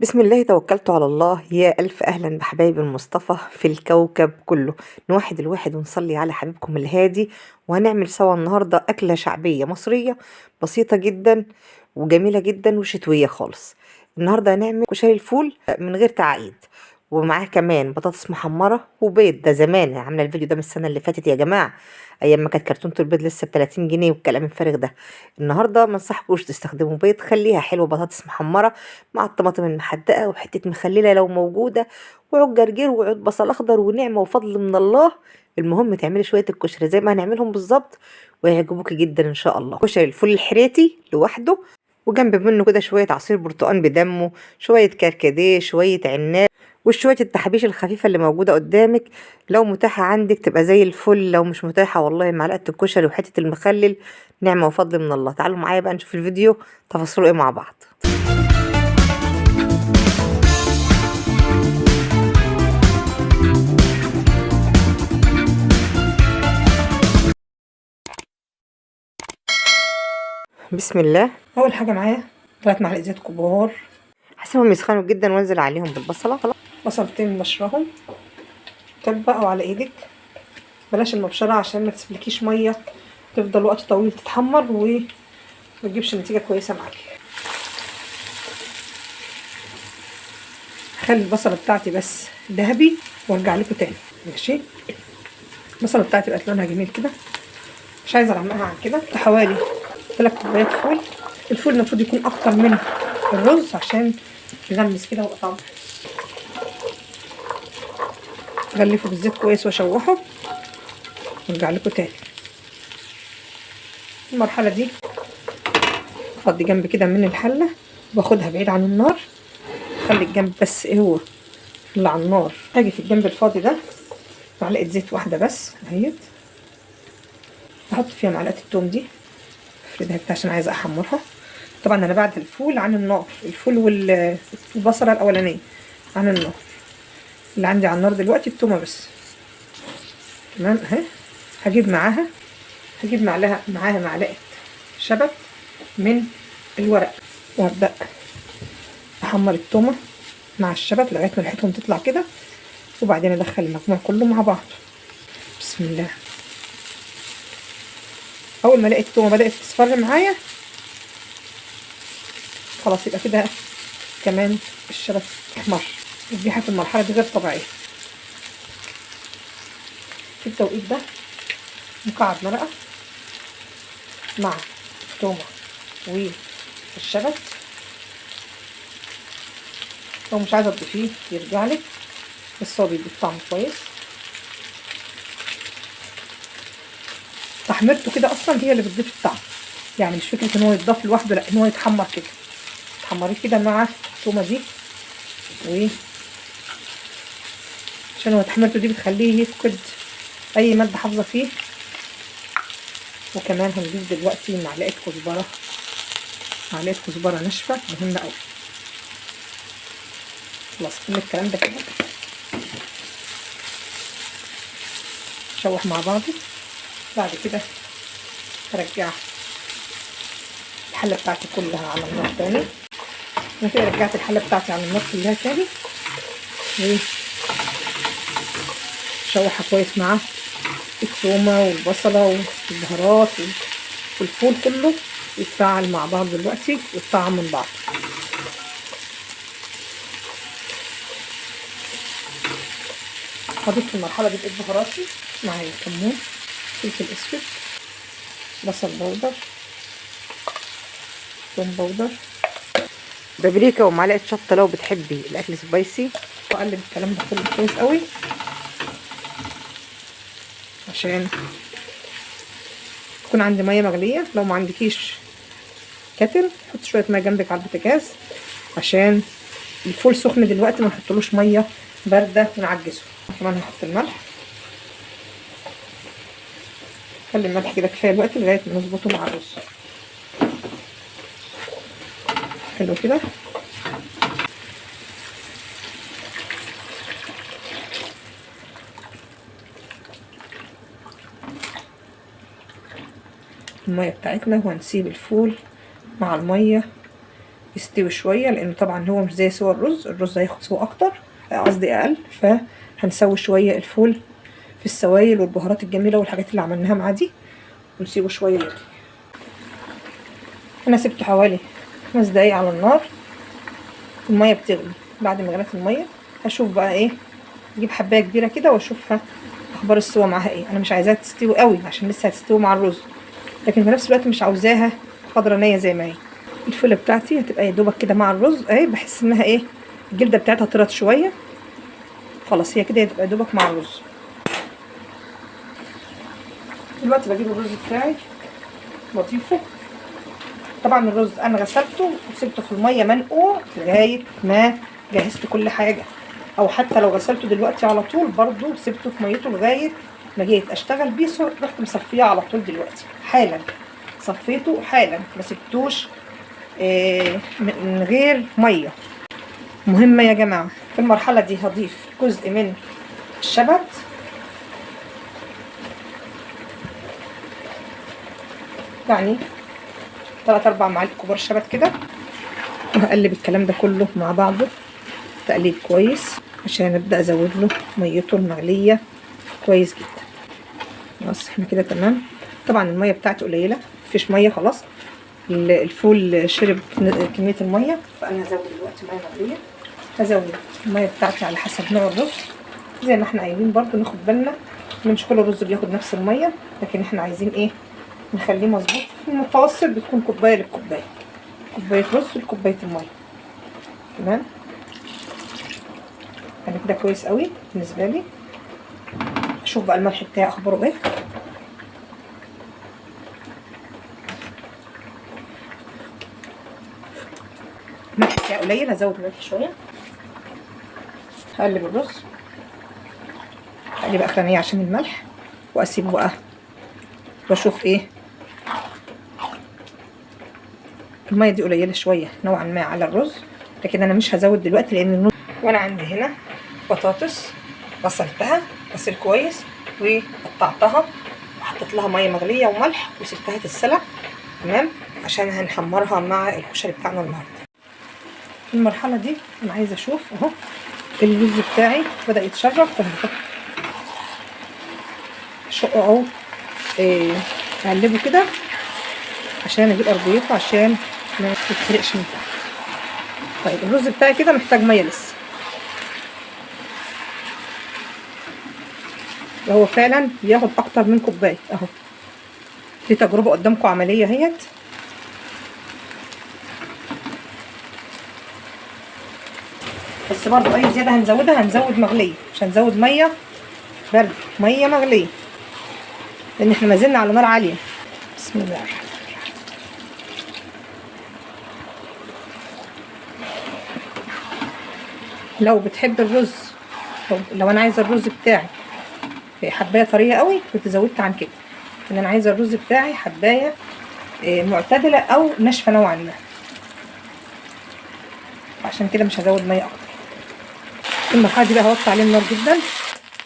بسم الله توكلت على الله. يا ألف أهلا بحبايب المصطفى في الكوكب كله. نوحد الواحد ونصلي على حبيبكم الهادي. وهنعمل سوا النهاردة أكلة شعبية مصرية بسيطة جدا وجميلة جدا وشتوية خالص. النهاردة هنعمل كشري الفول من غير تعقيد، ومعاه كمان بطاطس محمرة وبيض. ده زمان عاملة الفيديو ده من السنة اللي فاتت يا جماعة، أيام ما كانت كرتونة البيض لسه ب30 جنيه والكلام الفارغ ده. النهاردة ما انصحكوش تستخدموا بيض، خليها حلوة بطاطس محمرة مع الطماطم المحدقة وحتة مخللة لو موجودة وعود جرجير وعود بصل أخضر ونعمة وفضل من الله. المهم تعملي شوية الكشري زي ما هنعملهم بالظبط ويعجبوكي جدا إن شاء الله. كشري الفول الحراتي لوحده، وجنب منه كده شوية عصير برتقان بدمه، شوية كركديه، شوية عناب، وشوية التحابيش الخفيفة اللي موجودة قدامك. لو متاحة عندك تبقى زي الفل، لو مش متاحة والله معلقة الكشري وحتة المخلل نعمة وفضل من الله. تعالوا معايا بقى نشوف الفيديو تفاصيله ايه مع بعض. بسم الله. اول حاجه معايا 3 معالق زيت كبار، هسيبهم يسخنوا جدا وانزل عليهم بالبصله. بصلتين بشرهم، طبقوا على ايدك، بلاش المبشره عشان ما تسلكيش ميه تفضل وقت طويل تتحمر وما تجيبش نتيجه كويسه معاكي. خلي البصله بتاعتي بس ذهبي وارجع لكم تاني. ماشي، البصله بتاعتي بقت لونها جميل كده، مش عايزه اعمقها عن كده. حوالي 3 كوبايات فول. الفول المفروض يكون اكتر من الرز عشان يغمس كده ويبقى طعمه. غلفه بالزيت كويس واشوحه وارجع لكم تاني. المرحله دي افضي جنب كده من الحله واخدها بعيد عن النار. خلي الجنب بس هو اللي على النار. اجي في الجنب الفاضي ده معلقه زيت واحده بس اهيت، احط فيها معلقه التوم دي افردها كده عشان عايزه احمرها. طبعا انا بعد الفول عن النار، الفول والبصله الاولانيه عن النار. اللي عندي على النار دلوقتي التومه بس. تمام اهي. هجيب معاها معلقه شبت من الورق، وهبدأ احمر التومه مع الشبت لغايه ما ريحتهم تطلع كده، وبعدين ادخل المجموع كله مع بعض. بسم الله. اول ما لقيت التومه بدات تصفر معايا خلاص يبقى كده كمان الشبت احمر. الريحه في المرحله دي غير طبيعيه. في التوقيت ده مكعب مرقه مع التومه والشبت. لو مش عايزه تضيفيه يرجع لك، بس هو بيضيف طعم كويس. تحميرته كده اصلا هي اللي بتضيف الطعم، يعني مش فكره ان هو يتضاف لوحده، لا، ان هو يتحمر كده. تحمريه كده مع التومه دي، و عشان هو تحميرته دي بتخليه يفقد اي ماده حافظه فيه. وكمان هنضيف دلوقتي معلقه كزبره ناشفه مهمه قوي. خلاص كل الكلام ده كده نشوح مع بعضه. بعد كده هرجع الحله بتاعتي كلها على النار تاني. انا كده رجعت الحله بتاعتي على النار كلها تاني، وشوحها كويس مع الثومه والبصله والبهارات والفول كله يتفاعل مع بعض دلوقتي ويتطعم من بعض. هضيف في المرحله دي بقيت بهاراتي معايا كمون، فلفل اسود، بصل بودر، ثوم بودر، بابريكا، ومعلقه شطه لو بتحبي الاكل سبايسي. واقلب الكلام ده كله كويس قوي عشان يكون عندي ميه مغليه. لو ما عندكيش كاتل حط شويه ميه جنبك على البوتاجاز، عشان الفول سخن دلوقتي ما نحطلوش ميه بارده ونعجزه. كمان هحط الملح. خلي الملح كده كفايه دلوقتي لغايه ما نظبطه مع الرز. حلو كده. الميه بتاعتنا، وهنسيب الفول مع الميه يستوي شويه، لان طبعا هو مش زي سوى الرز. الرز هياخد سوا اكتر، قصدي اقل، فهنسوي شويه الفول في السوائل والبهارات الجميله والحاجات اللي عملناها معاه دي، ونسيبه شويه يغلي. انا سبته حوالي 5 دقايق على النار، الميه بتغلي. بعد ما غلت الميه هشوف بقى ايه، اجيب حبايه كبيره كده واشوفها اخبار السوا معاها ايه. انا مش عايزاها تستوي قوي عشان لسه هتستوي مع الرز، لكن في نفس الوقت مش عاوزاها خضرا نيه زي ما هي. الفوله بتاعتي هتبقى يا دوبك كده مع الرز اهي، بحس انها ايه، الجلده بتاعتها طرت شويه. خلاص هي كده هتبقى يا دوبك مع الرز. دلوقتي بجيب الرز بتاعي بضيفه. طبعا الرز انا غسلته وسبته في الميه منقوع لغايه ما جهزت كل حاجه، او حتى لو غسلته دلوقتي على طول برضو سبته في ميته لغايه ما جيت اشتغل بيه. رحت مصفيه على طول دلوقتي حالا، صفيته حالا، ما سبتوش من غير ميه. مهمه يا جماعه، في المرحله دي هضيف جزء من الشبت، يعني 3-4 معالق كبار شبت كده، وهقلب الكلام ده كله مع بعضه تقليب كويس عشان ابدا ازود له ميته المغليه كويس جدا. خلاص احنا كده تمام. طبعا الميه بتاعتي قليله، مفيش ميه خلاص، الفول شرب كميه الميه، فانا هزود دلوقتي ميه مغليه. هزود الميه بتاعتي على حسب نوع الرز، زي ما احنا قايلين برضو ناخد بالنا ان مش كل الرز بياخد نفس الميه، لكن احنا عايزين ايه، نخليه مظبوط في المتوسط، بتكون كوبايه للكوبايه، كوبايه رز لكوبايه الميه. تمام، يعني كده كويس قوي بالنسبه لي. اشوف بقى الملح بتاعي اخباره ايه. الملح بتاعي قليل، هزود الملح شويه. هقلب الرز هقلب اخرانيه عشان الملح، واسيبه بقى واشوف ايه. الميه دي قليله شويه نوعا ما على الرز، لكن انا مش هزود دلوقتي لان الرز. وانا عندي هنا بطاطس غسلتها غسل كويس وقطعتها وحطيت لها ميه مغليه وملح وسبتها تتسلق. تمام، عشان هنحمرها مع الكشري بتاعنا النهارده. في المرحله دي انا عايزه اشوف اهو الرز بتاعي بدا يتشرب، فهحط شقه اهو، اقلبه كده عشان اجيب ارضيته عشان ما يتحرقش من تحت. طيب الرز بتاعي كده محتاج ميه لسه، وهو فعلا بياخد اكتر من كوبايه اهو. دي تجربه قدامكم عمليه اهيت. بس برضو اي زياده هنزودها هنزود مغليه، مش هنزود ميه برد، ميه مغليه، لان احنا ما زلنا على نار عاليه. بسم الله الرحمن الرحيم. لو بتحب الرز، لو انا عايزه الرز بتاعي حبايه طريه قوي كنت زودت عن كده، ان انا عايزه الرز بتاعي حبايه معتدله او ناشفه نوعا ما، عشان كده مش هزود ميه اكتر. في المرحله دي بقى هوطي عليه النار جدا.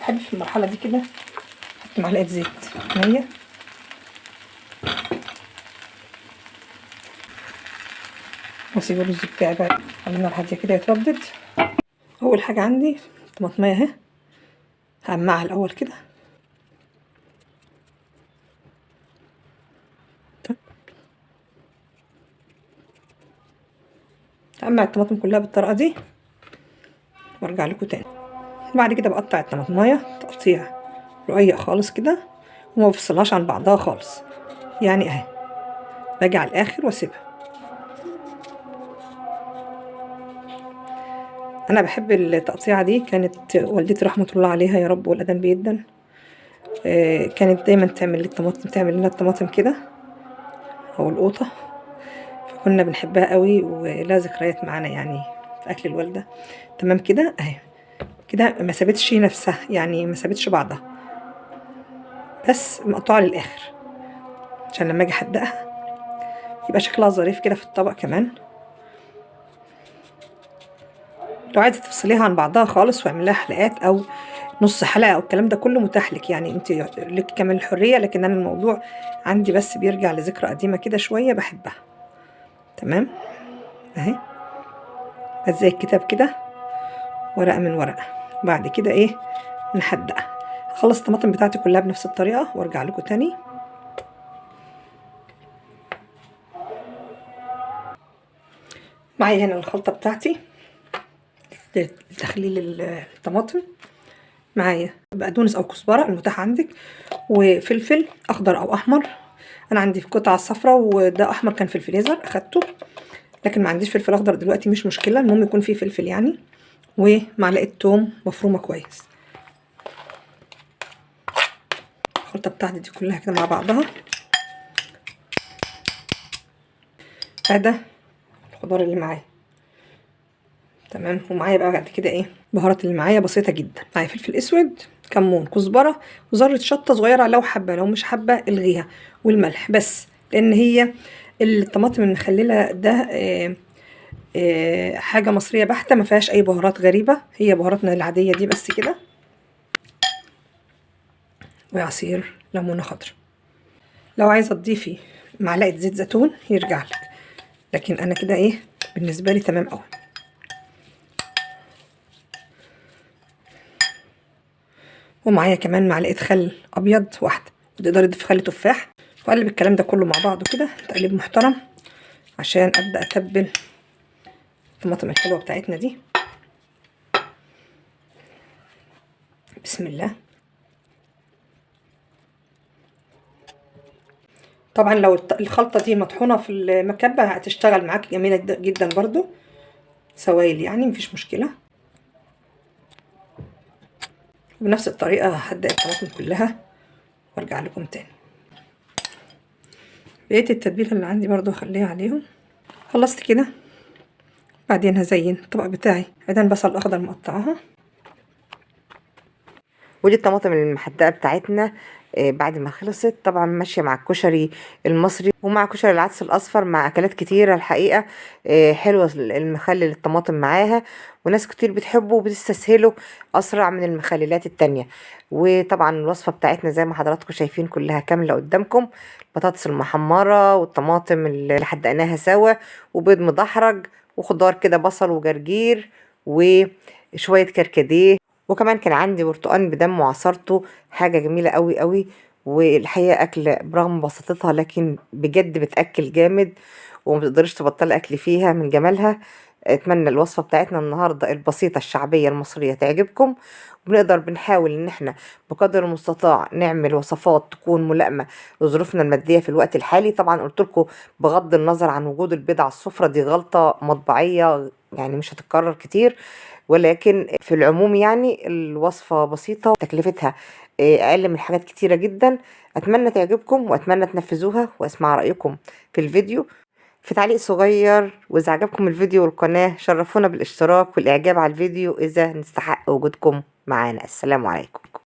بحب في المرحله دي كده احط معلقه زيت نيه، واسيب الرز بتاعي بقى على نار هاديه كده يتردد. اول حاجه عندي طماطميه اهي، هقمعها الاول كده. هقمع الطماطم كلها بالطريقه دي وارجع لكم تاني. بعد كده بقطع الطماطميه تقطيع رقيق خالص كده، وما بفصلهاش عن بعضها خالص، يعني اهي باجي على الاخر واسيبها. انا بحب التقطيعه دي، كانت والدتي رحمه الله عليها يا رب والادم بيدن، كانت دايما تعمل لي الطماطم، تعمل لنا الطماطم كده او القوطه، فكنا بنحبها قوي ولها ذكريات معانا يعني في اكل الوالده. تمام كده اهي، كده ما سابتش نفسها، يعني ما سابتش بعضها، بس مقطوعه للاخر عشان لما اجي احدقها يبقى شكلها ظريف كده في الطبق كمان. لو عايزه تفصليها عن بعضها خالص واعمليها حلقات او نص حلقه او الكلام ده كله متاح لك، يعني انت لك كمان الحريه، لكن انا الموضوع عندي بس بيرجع لذكرى قديمه كده شويه بحبها. تمام، اهي، بس زي الكتاب كده، ورقة من ورقة. بعد كده ايه، نحدقها. هخلص الطماطم بتاعتي كلها بنفس الطريقة وارجع لكم تاني. معايا هنا الخلطة بتاعتي لتخليل الطماطم. معايا بقدونس او كزبرة المتاح عندك، وفلفل اخضر او احمر. انا عندي قطعة صفراء وده احمر كان في الفريزر اخدته، لكن ما عنديش فلفل اخضر دلوقتي، مش مشكلة، المهم يكون فيه فلفل يعني. ومعلقة توم مفرومة كويس. الخلطة بتاعتي دي كلها كده مع بعضها. ده الخضار اللي معايا تمام. ومعايا بقى بعد كده ايه، البهارات اللي معايا بسيطه جدا. معايا فلفل اسود، كمون، كزبره، وذره شطه صغيره لو حابه، لو مش حابه الغيها، والملح بس، لان هي الطماطم المخلله ده حاجه مصريه بحته، ما فيهاش اي بهارات غريبه، هي بهاراتنا العاديه دي بس كده. وعصير ليمونه خضراء. لو عايزه تضيفي معلقه زيت زيتون يرجع لك، لكن انا كده ايه بالنسبه لي تمام قوي. ومعايا كمان معلقه خل ابيض واحده، تقدري تضيفي خل تفاح. واقلب الكلام ده كله مع بعضه كده تقليب محترم، عشان ابدا اتبل الطماطم الحلوه بتاعتنا دي. بسم الله. طبعا لو الخلطه دي مطحونه في المكبه هتشتغل معاكي جميله جدا برضو، سوائل يعني مفيش مشكله. بنفس الطريقه ههدئ الطماطم كلها وارجع لكم تاني. بقيت التتبيله اللي عندي برضو هخليها عليهم. خلصت كده. بعدين هزين الطبق بتاعي عيدان بصل اخضر مقطعاها. ودي الطماطم المحدقه بتاعتنا بعد ما خلصت. طبعا ماشيه مع الكشري المصري ومع كشري العدس الاصفر، مع اكلات كتيره الحقيقه. حلوه المخلل الطماطم معاها، وناس كتير بتحبه وبتستسهله اسرع من المخللات التانية. وطبعا الوصفه بتاعتنا زي ما حضراتكم شايفين كلها كامله قدامكم. البطاطس المحمره والطماطم اللي حدقناها سوا، وبيض مدحرج، وخضار كده بصل وجرجير وشويه كركديه، وكمان كان عندي برتقان بدم وعصرته. حاجة جميلة قوي قوي. والحقيقة أكل برغم بساطتها لكن بجد بتأكل جامد، ومتقدرش تبطلي أكل فيها من جمالها. أتمنى الوصفة بتاعتنا النهاردة البسيطة الشعبية المصرية تعجبكم. بنحاول إن احنا بقدر المستطاع نعمل وصفات تكون ملائمة لظروفنا المادية في الوقت الحالي. طبعا قلت لكم بغض النظر عن وجود البيض على السفرة، دي غلطة مطبعية يعني مش هتتكرر كتير، ولكن في العموم يعني الوصفة بسيطة تكلفتها أقل من حاجات كتيرة جدا. أتمنى تعجبكم وأتمنى تنفذوها، وأسمع رأيكم في الفيديو في تعليق صغير. وإذا عجبكم الفيديو والقناة شرفونا بالاشتراك والإعجاب على الفيديو إذا نستحق وجودكم معانا. السلام عليكم.